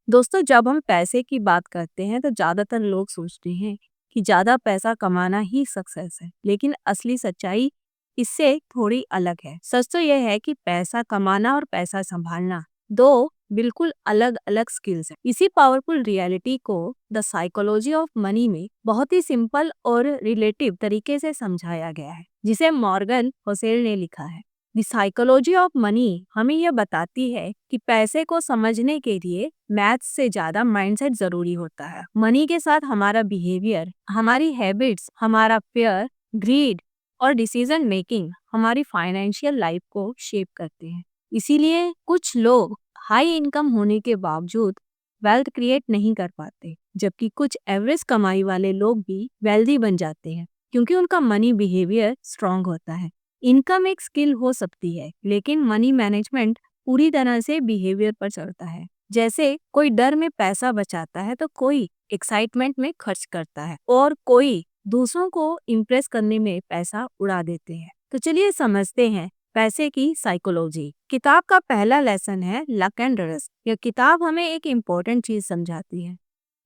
दोस्तों, जब हम पैसे की बात करते हैं तो ज्यादातर लोग सोचते हैं कि ज्यादा पैसा कमाना ही सक्सेस है, लेकिन असली सच्चाई इससे थोड़ी अलग है। सच तो यह है कि पैसा कमाना और पैसा संभालना दो बिल्कुल अलग अलग स्किल्स हैं। इसी पावरफुल रियलिटी को द साइकोलॉजी ऑफ मनी में बहुत ही सिंपल और रिलेटिव तरीके से समझाया गया है, जिसे मॉर्गन होसेल ने लिखा है। द साइकोलॉजी ऑफ मनी हमें यह बताती है कि पैसे को समझने के लिए मैथ्स से ज्यादा माइंडसेट जरूरी होता है। मनी के साथ हमारा बिहेवियर, हमारी हैबिट्स, हमारा फेयर, ग्रीड और डिसीजन मेकिंग हमारी फाइनेंशियल लाइफ को शेप करते हैं। इसीलिए कुछ लोग हाई इनकम होने के बावजूद वेल्थ क्रिएट नहीं कर पाते, जबकि कुछ एवरेज कमाई वाले लोग भी वेल्दी बन जाते हैं, क्योंकि उनका मनी बिहेवियर स्ट्रांग होता है। इनकम एक स्किल हो सकती है, लेकिन मनी मैनेजमेंट पूरी तरह से बिहेवियर पर चलता है। जैसे कोई डर में पैसा बचाता है तो कोई एक्साइटमेंट में खर्च करता है और कोई दूसरों को इम्प्रेस करने में पैसा उड़ा देते हैं। तो चलिए समझते हैं पैसे की साइकोलॉजी। किताब का पहला लेसन है लक एंड रिस्क। यह किताब हमें एक इम्पोर्टेंट चीज समझाती है।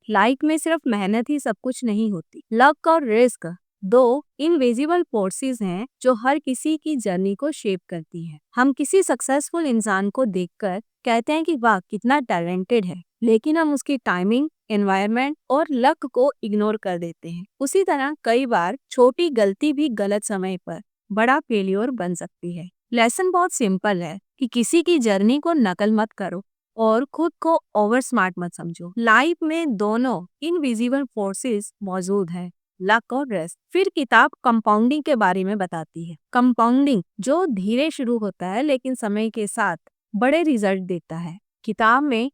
लाइफ में सिर्फ मेहनत ही सब कुछ नहीं होती। लक और रिस्क दो इनविजिबल फोर्सेस हैं जो हर किसी की जर्नी को शेप करती हैं। हम किसी सक्सेसफुल इंसान को देखकर कहते हैं कि वाह कितना टैलेंटेड है, लेकिन हम उसकी टाइमिंग, एनवायरनमेंट और लक को इग्नोर कर देते हैं। उसी तरह कई बार छोटी गलती भी गलत समय पर बड़ा फेलियर बन सकती है। लेसन बहुत सिंपल है कि किसी की जर्नी को नकल मत करो और खुद को ओवर स्मार्ट मत समझो। लाइफ में दोनों इनविजिबल फोर्सेस मौजूद हैं, लक और रिस्क। फिर किताब कंपाउंडिंग के बारे में बताती है। कंपाउंडिंग जो धीरे शुरू होता है लेकिन समय के साथ बड़े रिजल्ट देता है। किताब में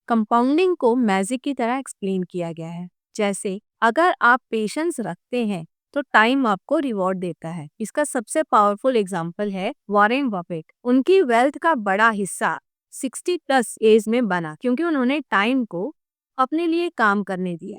कंपाउंडिंग को मैजिक की तरह एक्सप्लेन किया गया है। जैसे अगर आप पेशेंस रखते हैं तो टाइम आपको रिवॉर्ड देता है। इसका सबसे पावरफुल एग्जाम्पल है वॉरेन बफेट। उनकी वेल्थ का बड़ा हिस्सा 60+ एज में बना, क्योंकि उन्होंने टाइम को अपने लिए काम करने दिया।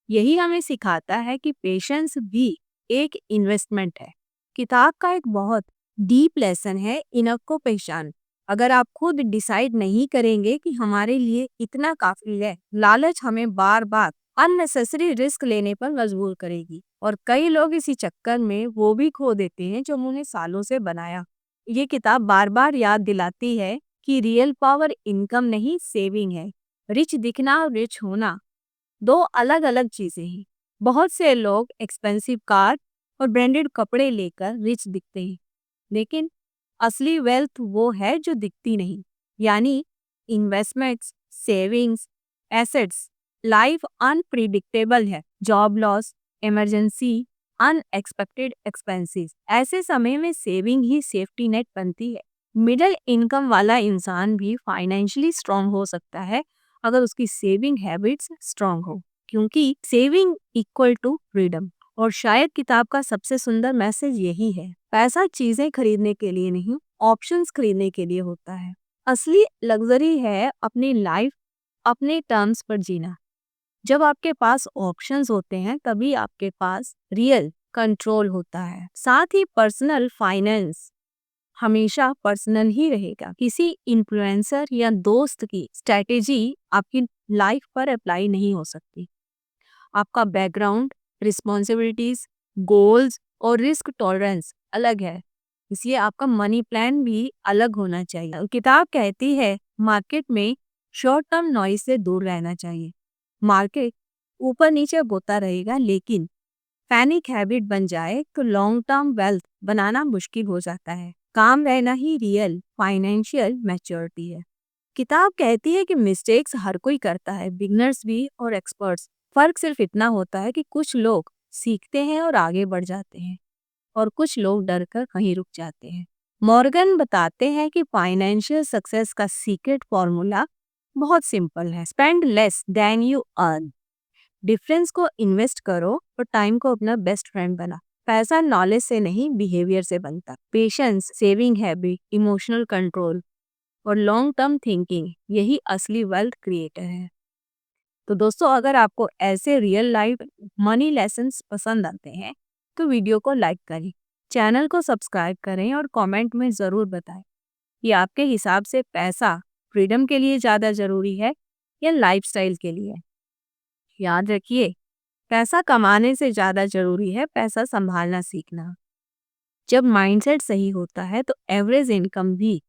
यही हमें सिखाता है कि पेशेंस भी एक इन्वेस्टमेंट है। किताब का एक बहुत डीप लेसन है इनफ को पहचान। अगर आप खुद डिसाइड नहीं करेंगे कि हमारे लिए इतना काफी है, लालच हमें बार बार अननेसेसरी रिस्क लेने पर मजबूर करेगी, और कई लोग इसी चक्कर में वो भी खो देते हैं जो उन्होंने सालों से बनाया। ये किताब बार बार याद दिलाती है कि रियल पावर इनकम नहीं, सेविंग है। रिच दिखना और रिच होना दो अलग अलग चीजें हैं। बहुत से लोग एक्सपेंसिव कार और ब्रांडेड कपड़े लेकर रिच दिखते हैं, लेकिन असली वेल्थ वो है जो दिखती नहीं, यानी investments, savings, assets. Life unpredictable है। Job loss, emergency, unexpected expenses, ऐसे समय में सेविंग ही सेफ्टी नेट बनती है। मिडिल इनकम वाला इंसान भी फाइनेंशियली स्ट्रांग हो सकता है अगर उसकी सेविंग हैबिट्स स्ट्रांग हो, क्योंकि सेविंग इक्वल टू फ्रीडम। और शायद किताब का सबसे सुंदर मैसेज यही है, पैसा चीजें खरीदने के लिए नहीं, ऑप्शंस खरीदने के लिए होता है। असली लग्जरी है अपनी लाइफ अपने टर्म्स पर जीना। जब आपके पास ऑप्शंस होते हैं तभी आपके पास रियल कंट्रोल होता है। साथ ही पर्सनल फाइनेंस हमेशा पर्सनल ही रहेगा। किसी इन्फ्लुएंसर या दोस्त की स्ट्रैटेजी आपकी लाइफ पर अप्लाई नहीं हो सकती। आपका बैकग्राउंड, रिस्पॉन्सिबिलिटीज, गोल्स और रिस्क टॉलरेंस अलग है, इसलिए आपका मनी प्लान भी अलग होना चाहिए। किताब कहती है मार्केट में शॉर्ट टर्म नॉइज से दूर रहना चाहिए। मार्केट ऊपर नीचे होता रहेगा, लेकिन पैनिक हैबिट बन जाए तो लॉन्ग टर्म वेल्थ बनाना मुश्किल हो जाता है। काम रहना ही रियल फाइनेंशियल मैच्योरिटी है। किताब कहती है कि मिस्टेक्स हर कोई करता है, बिगनर्स भी और एक्सपर्ट्स। फर्क सिर्फ इतना होता है कि कुछ लोग सीखते हैं और आगे बढ़ जाते हैं, और कुछ लोग डर कर कहीं रुक जाते हैं। मॉर्गन बताते हैं कि फाइनेंशियल सक्सेस का सीक्रेट फॉर्मूला बहुत सिंपल है। Spend less than you earn. Difference को इन्वेस्ट करो और टाइम को अपना बेस्ट फ्रेंड बना। पैसा नॉलेज से नहीं, बिहेवियर से बनता। Patience, saving habit, emotional control और लॉन्ग टर्म थिंकिंग, यही असली वेल्थ क्रिएटर है। तो दोस्तों, अगर आपको ऐसे रियल लाइफ मनी लेसन्स पसंद आते हैं तो वीडियो को लाइक करें, चैनल को सब्सक्राइब करें और कमेंट में ज़रूर बताएं कि आपके हिसाब से पैसा फ्रीडम के लिए ज़्यादा ज़रूरी है या लाइफस्टाइल के लिए। याद रखिए, पैसा कमाने से ज्यादा जरूरी है पैसा संभालना सीखना। जब माइंडसेट सही होता है तो एवरेज इनकम भी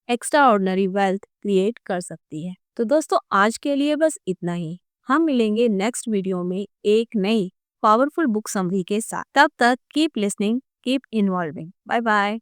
एक्स्ट्रा ऑर्डिनरी वेल्थ क्रिएट कर सकती है। तो दोस्तों, आज के लिए बस इतना ही। हम मिलेंगे नेक्स्ट वीडियो में एक नई पावरफुल बुक समरी के साथ। तब तक keep listening, keep involving. Bye bye.